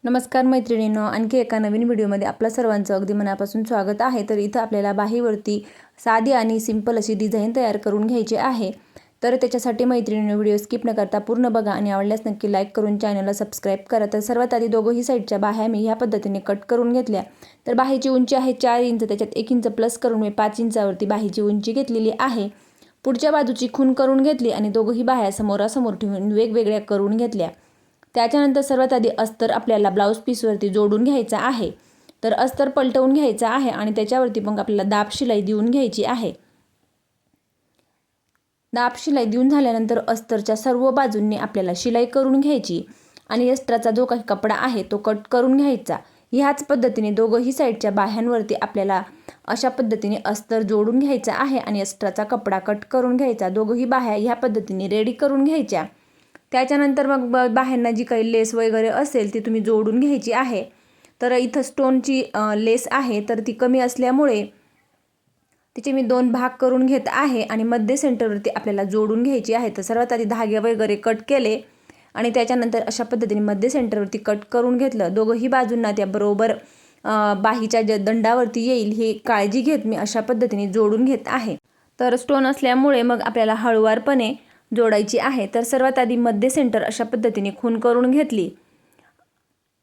नमस्कार मैत्रिणींनो, आणखी एका नवीन व्हिडिओमध्ये आपल्या सर्वांचं अगदी मनापासून स्वागत आहे। तर इथं आपल्याला बाहीवरती साधी आणि सिंपल अशी डिझाइन तयार करून घ्यायची आहे। तर त्याच्यासाठी मैत्रिणींनो व्हिडिओ स्किप न करता पूर्ण बघा आणि आवडल्यास नक्की लाईक करून चॅनलला सबस्क्राइब करा। तर सर्वात आधी दोघंही साईडच्या बाह्या मी ह्या पद्धतीने कट करून घेतल्या। तर बाहीची उंची आहे 4 इंच, त्याच्यात 1 इंच प्लस करून मी 5 इंचावरती बाहीची उंची घेतलेली आहे। पुढच्या बाजूची खून करून घेतली आणि दोघंही बाह्या समोरासमोर ठेवून वेगवेगळ्या करून घेतल्या। त्याच्यानंतर सर्वात आधी अस्तर आपल्याला ब्लाउज पीसवरती जोडून घ्यायचा आहे। तर अस्तर पलटवून घ्यायचा आहे आणि त्याच्यावरती मग आपल्याला दाब शिलाई देऊन घ्यायची आहे। दाब शिलाई देऊन झाल्यानंतर अस्तरच्या सर्व बाजूंनी आपल्याला शिलाई करून घ्यायची आणि एक्स्ट्राचा जो काही कपडा आहे तो कट करून घ्यायचा। ह्याच पद्धतीने दोघंही साईडच्या बाह्यांवरती आपल्याला अशा पद्धतीने अस्तर जोडून घ्यायचा आहे आणि एक्स्ट्राचा कपडा कट करून घ्यायचा। दोघंही बाह्या ह्या पद्धतीने रेडी करून घ्यायच्या। त्याच्यानंतर मग बाह्यांना जी काही लेस वगैरे असेल ती तुम्ही जोडून घ्यायची आहे। तर इथं स्टोनची लेस आहे तर ती कमी असल्यामुळे तिचे मी 2 भाग करून घेत आहे आणि मध्य सेंटरवरती आपल्याला जोडून घ्यायची आहे। तर सर्वात आधी धागे वगैरे कट केले आणि त्याच्यानंतर अशा पद्धतीने मध्य सेंटरवरती कट करून घेतलं। दोघंही बाजूंना त्या बरोबर बाहीच्या ज्या दंडावरती येईल ही काळजी घेत मी अशा पद्धतीने जोडून घेत आहे। तर स्टोन असल्यामुळे मग आपल्याला हळूवारपणे जोडायची आहे। तर सर्वात आधी मध्य सेंटर अशा पद्धतीने खून करून घेतली।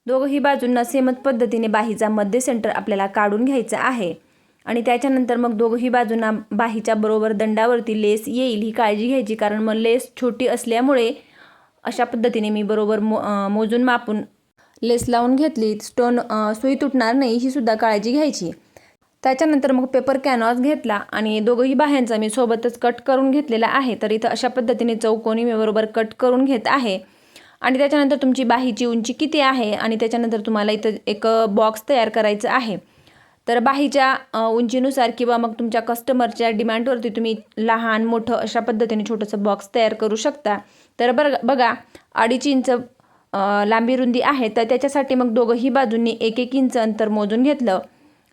दोघंही बाजूंना सेमच पद्धतीने बाहीचा मध्य सेंटर आपल्याला काढून घ्यायचा आहे आणि त्याच्यानंतर मग दोघंही बाजूंना बाहीच्या बरोबर दंडावरती लेस येईल ही काळजी घ्यायची, कारण मग लेस छोटी असल्यामुळे अशा पद्धतीने मी बरोबर मोजून मापून लेस लावून घेतली। स्टोन सुई तुटणार नाही ही सुद्धा काळजी घ्यायची। त्याच्यानंतर मग पेपर कॅनव्हास घेतला आणि दोघंही बाह्यांचा मी सोबतच कट करून घेतलेला आहे। तर इथं अशा पद्धतीने चौकोनी मी बरोबर कट करून घेत आहे आणि त्याच्यानंतर तुमची बाहीची उंची किती आहे आणि त्याच्यानंतर तुम्हाला इथं एक बॉक्स तयार करायचं आहे। तर बाहीच्या उंचीनुसार किंवा मग तुमच्या कस्टमरच्या डिमांडवरती तुम्ही लहान मोठं अशा पद्धतीने छोटंसं बॉक्स तयार करू शकता। तर बघा 2.5 इंच लांबी रुंदी आहे, तर त्याच्यासाठी मग दोघंही बाजूंनी 1-1 इंच अंतर मोजून घेतलं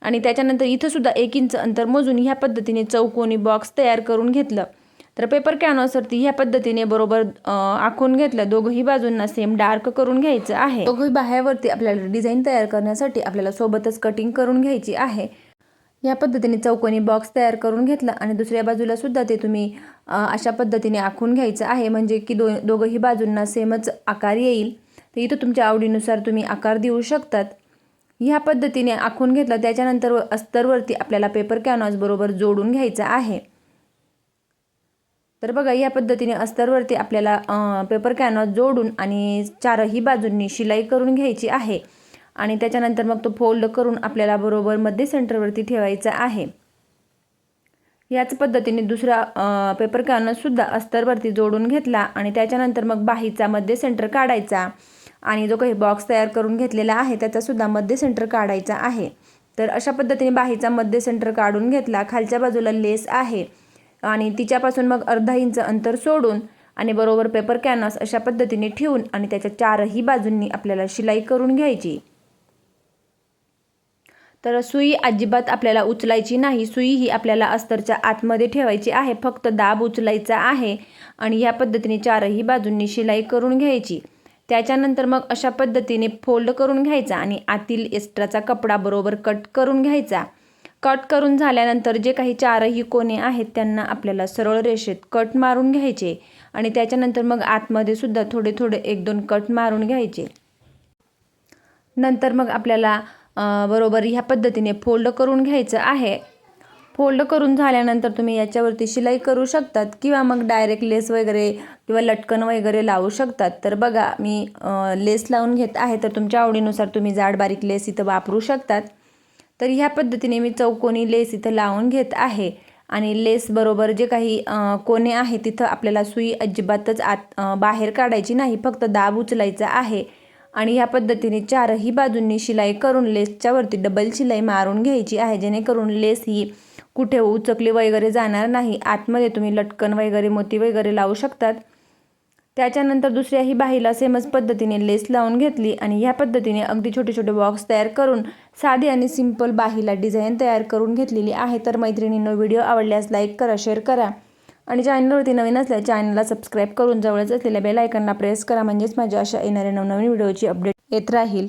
आणि त्याच्यानंतर इथं सुद्धा 1 इंच अंतर मोजून ह्या पद्धतीने चौकोनी बॉक्स तयार करून घेतलं। तर पेपर कॅनव्हासवरती ह्या पद्धतीने बरोबर आखून घेतलं। दोघंही बाजूंना सेम डार्क करून घ्यायचं आहे। दोघंही बाह्यावरती आपल्याला डिझाइन तयार करण्यासाठी आपल्याला सोबतच कटिंग करून घ्यायची आहे। या पद्धतीने चौकोनी बॉक्स तयार करून घेतला आणि दुसऱ्या बाजूला सुद्धा ते तुम्ही अशा पद्धतीने आखून घ्यायचं आहे, म्हणजे की दोघंही बाजूंना सेमच आकार येईल। तर इथं तुमच्या आवडीनुसार तुम्ही आकार देऊ शकतात। ह्या पद्धतीने आखून घेतलं। त्याच्यानंतर अस्तरवरती आपल्याला पेपर कॅनव्हास बरोबर जोडून घ्यायचा आहे। तर बघा या पद्धतीने अस्तरवरती आपल्याला पेपर कॅनव्हास जोडून आणि चारही बाजूंनी शिलाई करून घ्यायची आहे आणि त्याच्यानंतर मग तो फोल्ड करून आपल्याला बरोबर मध्य सेंटरवरती ठेवायचा आहे। याच पद्धतीने दुसरा पेपर कॅनव्हास सुद्धा अस्तरवरती जोडून घेतला आणि त्याच्यानंतर मग बाहीचा मध्य सेंटर काढायचा आणि जो काही बॉक्स तयार करून घेतलेला आहे त्याचा सुद्धा मध्य सेंटर काढायचा आहे। तर अशा पद्धतीने बाहीचा मध्य सेंटर काढून घेतला। खालच्या बाजूला लेस आहे आणि तिच्यापासून मग अर्धा इंच अंतर सोडून आणि बरोबर पेपर कॅनव्हास अशा पद्धतीने ठेवून आणि त्याच्या चारही बाजूंनी आपल्याला शिलाई करून घ्यायची। तर सुई अजिबात आपल्याला उचलायची नाही। सुई ही आपल्याला अस्तरच्या आतमध्ये ठेवायची आहे, फक्त दाब उचलायचा आहे आणि ह्या पद्धतीने चारही बाजूंनी शिलाई करून घ्यायची। त्याच्यानंतर मग अशा पद्धतीने फोल्ड करून घ्यायचा आणि आतील एक्स्ट्राचा कपडा बरोबर कट करून घ्यायचा। कट करून झाल्यानंतर जे काही चारही कोने आहेत त्यांना आपल्याला सरळ रेषेत कट मारून घ्यायचे आणि त्याच्यानंतर मग आतमध्ये सुद्धा थोडे थोडे 1-2 कट मारून घ्यायचे। नंतर मग आपल्याला बरोबर ह्या पद्धतीने फोल्ड करून घ्यायचं आहे। फोल्ड करून झाल्यानंतर तुम्ही याच्यावरती शिलाई करू शकतात किंवा मग डायरेक्ट लेस वगैरे किंवा लटकन वगैरे लावू शकतात। तर बघा मी लेस लावून घेत आहे, तर तुमच्या आवडीनुसार तुम्ही जाड बारीक लेस इथं वापरू शकतात। तर ह्या पद्धतीने मी चौकोनी लेस इथं लावून घेत आहे आणि लेस बरोबर जे काही कोने आहे तिथं आपल्याला सुई अजिबातच बाहेर काढायची नाही, फक्त दाब उचलायचा आहे आणि ह्या पद्धतीने चारही बाजूंनी शिलाई करून लेसच्या वरती डबल शिलाई मारून घ्यायची आहे, जेणेकरून लेस ही कुठे उचकली वगैरे जाणार नाही। आतमध्ये तुम्ही लटकन वगैरे मोती वगैरे लावू शकतात। त्याच्यानंतर दुसऱ्याही बाहीला सेमच पद्धतीने लेस लावून घेतली आणि ह्या पद्धतीने अगदी छोटे छोटे बॉक्स तयार करून साधी आणि सिंपल बाहीला डिझाइन तयार करून घेतलेली आहे। तर मैत्रिणींनो व्हिडिओ आवडल्यास लाईक करा, शेअर करा आणि चॅनलवरती नवीन असल्यास चॅनलला सबस्क्राइब करून जवळच असलेल्या बेल आयकॉनला प्रेस करा, म्हणजेच माझ्या अशा येणाऱ्या नवनवीन व्हिडिओची अपडेट येत राहील।